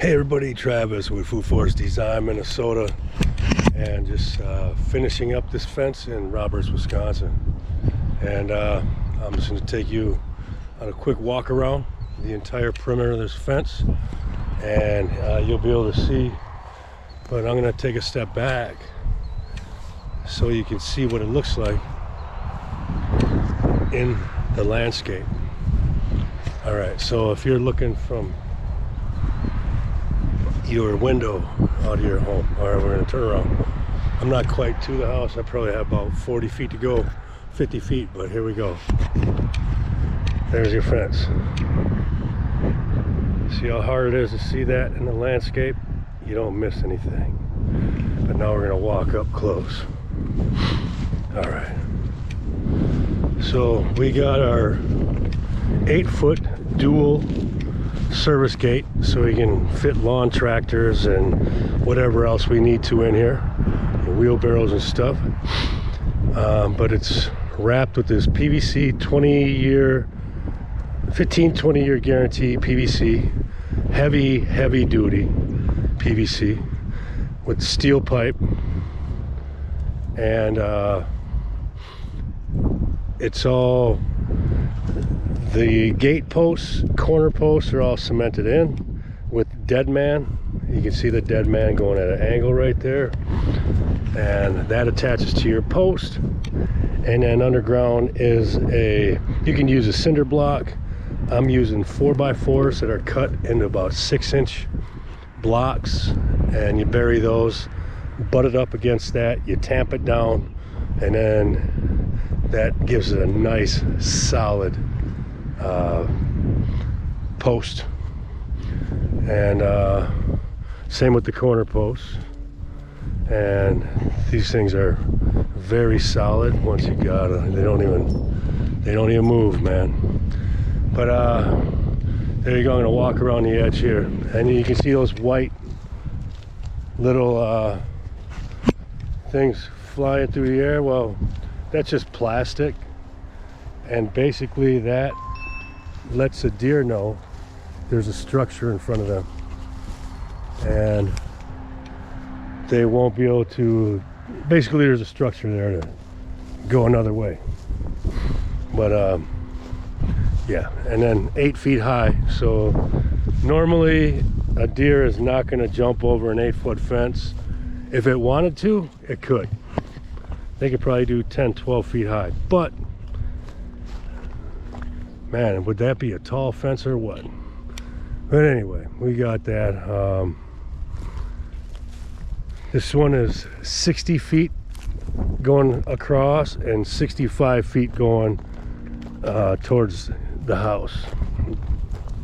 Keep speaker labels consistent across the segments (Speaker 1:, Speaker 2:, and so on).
Speaker 1: Hey everybody, Travis with Food Forest Design, Minnesota, and just finishing up this fence in Roberts, Wisconsin. And I'm just going to take you on a quick walk around the entire perimeter of this fence, and you'll be able to see, but I'm going to take a step back so you can see what it looks like in the landscape. All right, so if you're looking from your window out of your home, all right, we're gonna turn around. I'm not quite to the house. I probably have about 40 feet to go, 50 feet, but here we go. There's your fence. See how hard it is to see that in the landscape? You don't miss anything. But now we're gonna walk up close. All right. So we got our 8-foot dual service gate, so we can fit lawn tractors and whatever else we need to in here, wheelbarrows and stuff. But it's wrapped with this PVC 20-year 20-year guarantee PVC, heavy duty PVC with steel pipe, and it's all, the gate posts, corner posts are all cemented in with dead man. You can see the dead man going at an angle right there, and that attaches to your post. And then underground is you can use a cinder block. I'm using 4x4s that are cut into about 6-inch blocks, and you bury those, butt it up against that, you tamp it down, and then that gives it a nice solid post. And same with the corner posts, and these things are very solid. Once you got them, they don't even move, man. But there you go. I'm gonna walk around the edge here, and you can see those white little things flying through the air. Well, that's just plastic, and basically that lets the deer know there's a structure in front of them, and they won't be able to, basically there's a structure there to go another way. But yeah, and then 8 feet high, so normally a deer is not going to jump over an 8-foot fence. If it wanted to, it could. They could probably do 10-12 feet high, but man, would that be a tall fence or what? But anyway, we got that. This one is 60 feet going across and 65 feet going towards the house.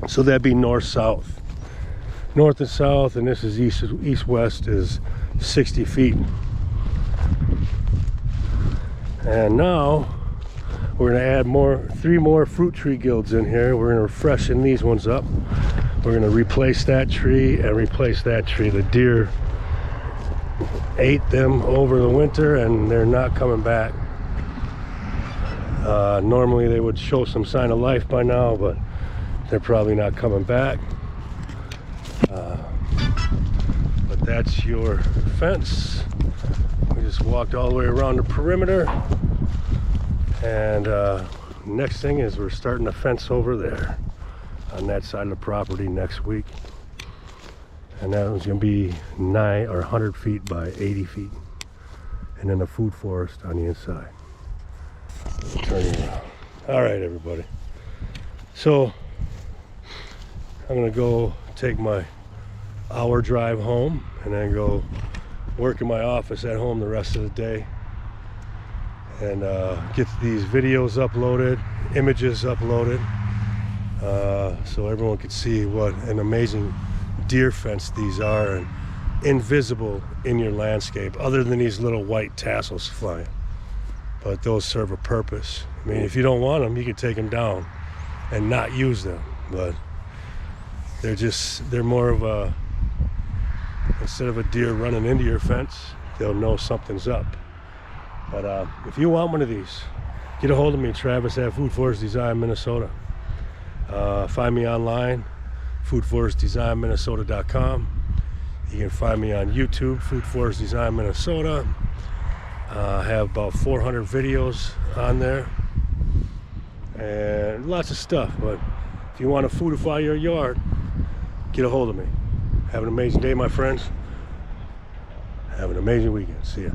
Speaker 1: So that'd be north-south. North and south, and this is east-west is 60 feet. And now we're going to add 3 more fruit tree guilds in here. We're going to freshen these ones up. We're going to replace that tree and replace that tree. The deer ate them over the winter, and they're not coming back. Normally they would show some sign of life by now, but they're probably not coming back. But that's your fence. We just walked all the way around the perimeter, and next thing is we're starting a fence over there on that side of the property next week, and that was going to be 9 or 100 feet by 80 feet, and then a food forest on the inside. Turn you around. All right, everybody, so I'm going to go take my hour drive home and then go work in my office at home the rest of the day, and get these videos uploaded, images uploaded, so everyone can see what an amazing deer fence these are, and invisible in your landscape other than these little white tassels flying. But those serve a purpose. I mean, if you don't want them, you can take them down and not use them, but they're more of a, instead of a deer running into your fence, they'll know something's up. But if you want one of these, get a hold of me, Travis at Food Forest Design, Minnesota. Find me online, foodforestdesignminnesota.com. You can find me on YouTube, Food Forest Design Minnesota. I have about 400 videos on there and lots of stuff. But if you want to foodify your yard, get a hold of me. Have an amazing day, my friends. Have an amazing weekend. See ya.